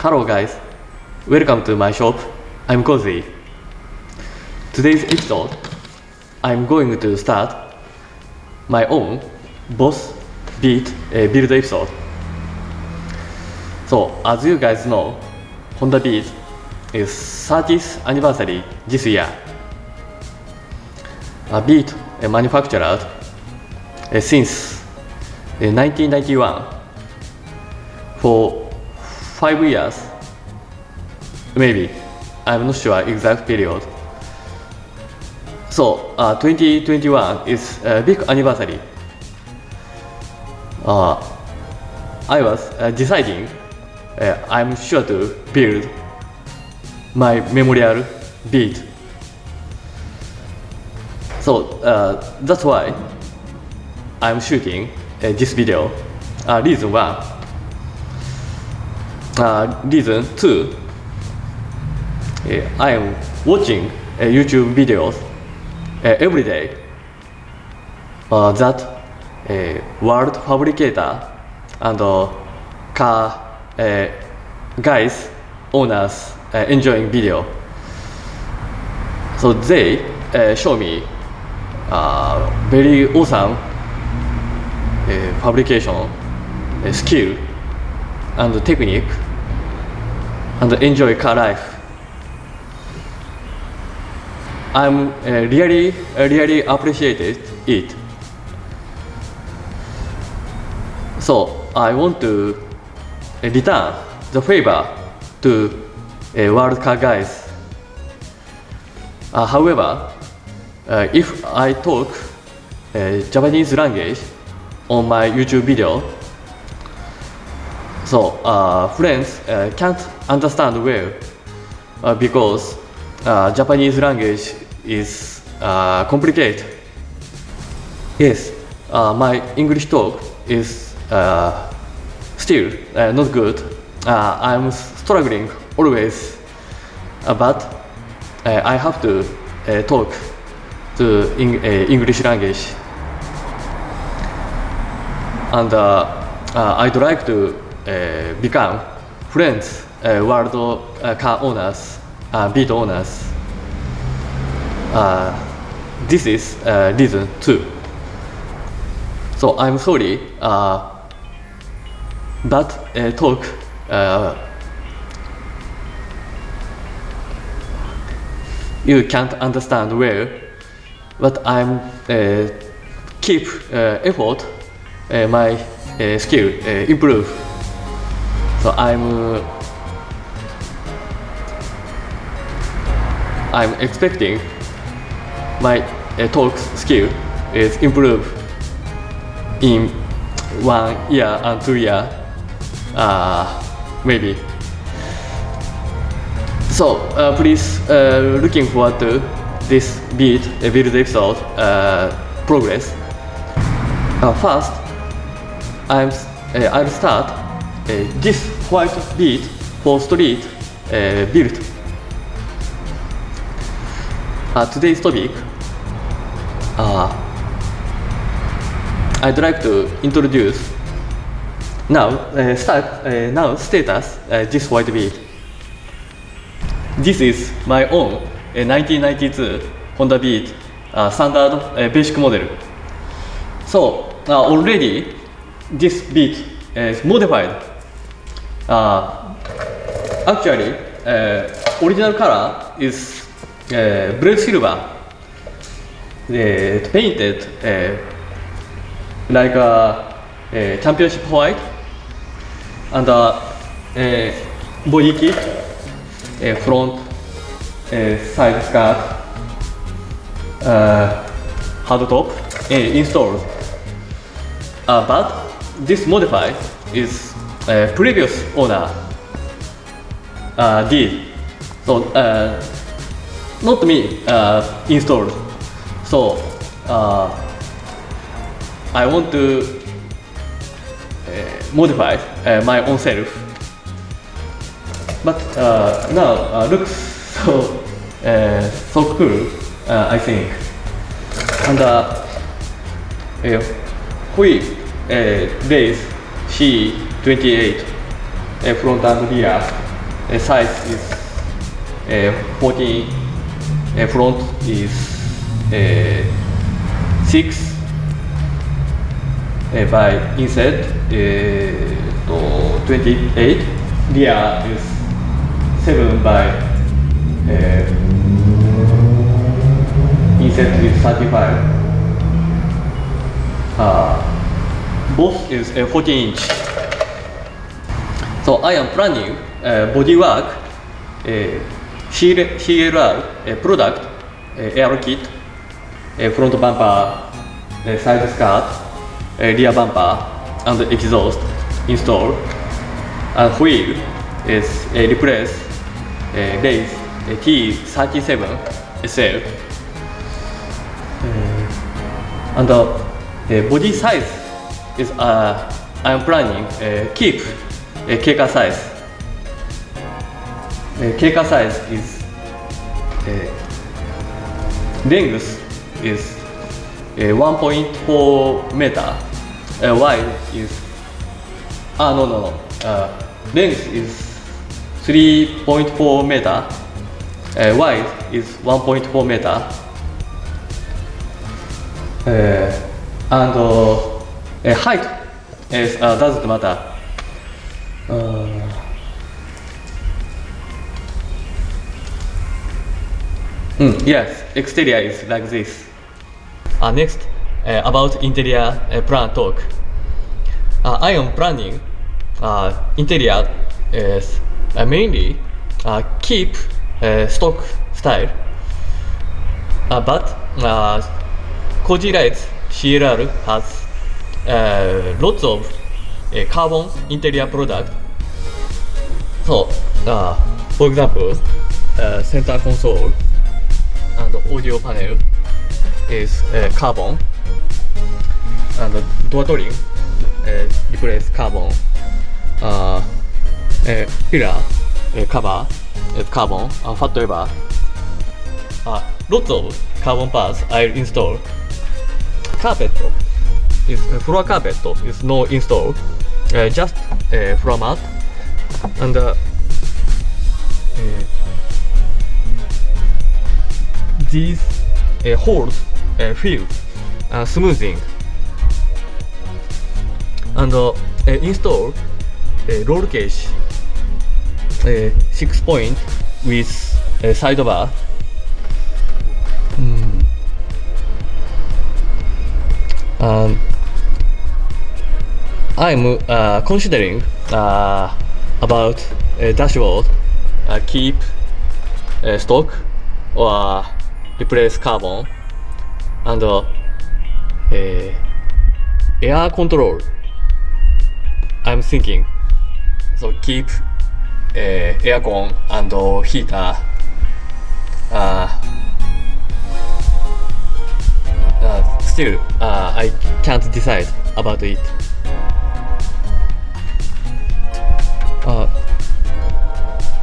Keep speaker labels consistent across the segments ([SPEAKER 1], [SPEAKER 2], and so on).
[SPEAKER 1] Hello guys, welcome to my shop. I'm Cozy. Today's episode, I'm going to start my own Boss Beat build episode. So, as you guys know, Honda Beat is 30th anniversary this year. Beat manufactured since 1991 for 5 years, maybe. I'm not sure exact period. So 2021 is a big anniversary. I was deciding I'm sure to build my memorial beat. So that's why I'm shooting this video. Reason 1. Reason 2. I am watching YouTube videos every day that world fabricator and car guys, owners enjoying video. So they show me very awesome fabrication skill and technique and enjoy car life. I'm really appreciated it. So I want to return the favor to world car guys. However, if I talk Japanese language on my YouTube video, so friends can't understand well because Japanese language is complicated. Yes, my English talk is still not good. I'm struggling always, but I have to talk to English language, and I'd like to become friends world car owners, beat owners. This is reason 2. So I'm sorry that talk you can't understand well, but I'm keep effort my skill improve. So I'm expecting my talk skill is improve in 1 year and 2 years, maybe. So please looking forward to this beat build episode progress. First, I'll start this white beat for street build. Today's topic, I'd like to introduce status this white beat. This is my own 1992 Honda Beat standard basic model. So already this beat is modified. Actually, original color is blue silver, painted like a championship white, and body kit, front side skirt, hard top installed. But this modify is previous owner did. So not me installed. So I want to modify my own self. But now looks so cool, I think. And whip base C28 front and rear size is 14, front is 6 by inside 28, rear is 7 by inside is 35. Both is 14 inch. So I am planning bodywork CLR product air kit, front bumper, side skirt, rear bumper, and exhaust install. And wheel is replace race T37 SL. And body size is I am planning keep KK size. KK size is length is 1.4 meter. Wide is length is 3.4 meter. Wide is 1.4 meter. And height is doesn't matter. Yes, exterior is like this. Next, about interior plan talk. I am planning interior is mainly keep stock style, but Koji Lights CLR has lots of carbon interior product. So, for example, center console and audio panel is carbon, and door trim replace carbon. Pillar cover is carbon, fat lever. Lots of carbon parts I'll install. Carpet is floor carpet is no install, just floor mat, and these holes fill smoothing, and install roll cage 6 point with sidebar. I'm considering about dashboard keep stock or replace carbon, and air control. I'm thinking so keep aircon and heater. Still, I can't decide about it.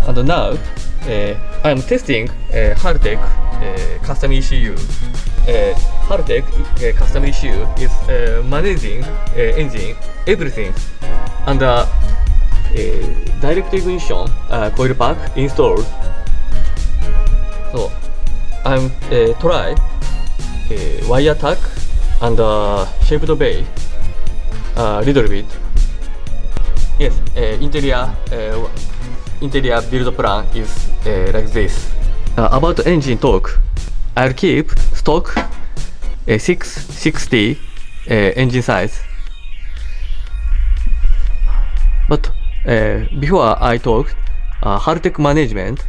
[SPEAKER 1] And now, I'm testing Haltech custom ECU. Haltech custom ECU is managing engine, everything, and direct ignition coil pack installed. So I'm try wire tack and shaped bay little bit. Yes, interior build plan is like this. About engine torque, I'll keep stock 660 engine size. But before I talk Haltech management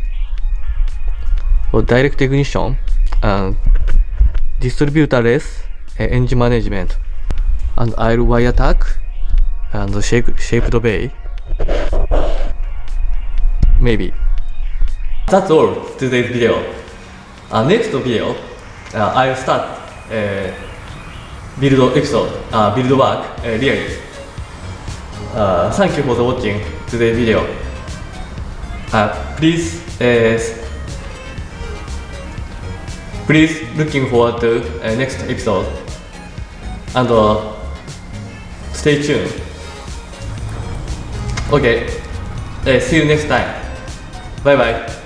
[SPEAKER 1] or direct ignition and distributorless engine management, and I'll wire tack and shaped bay. Maybe. That's all today's video. Next video, I'll start build episode, build work really. Thank you for watching today's video. Please looking forward to next episode, and stay tuned. Okay, see you next time. Bye bye.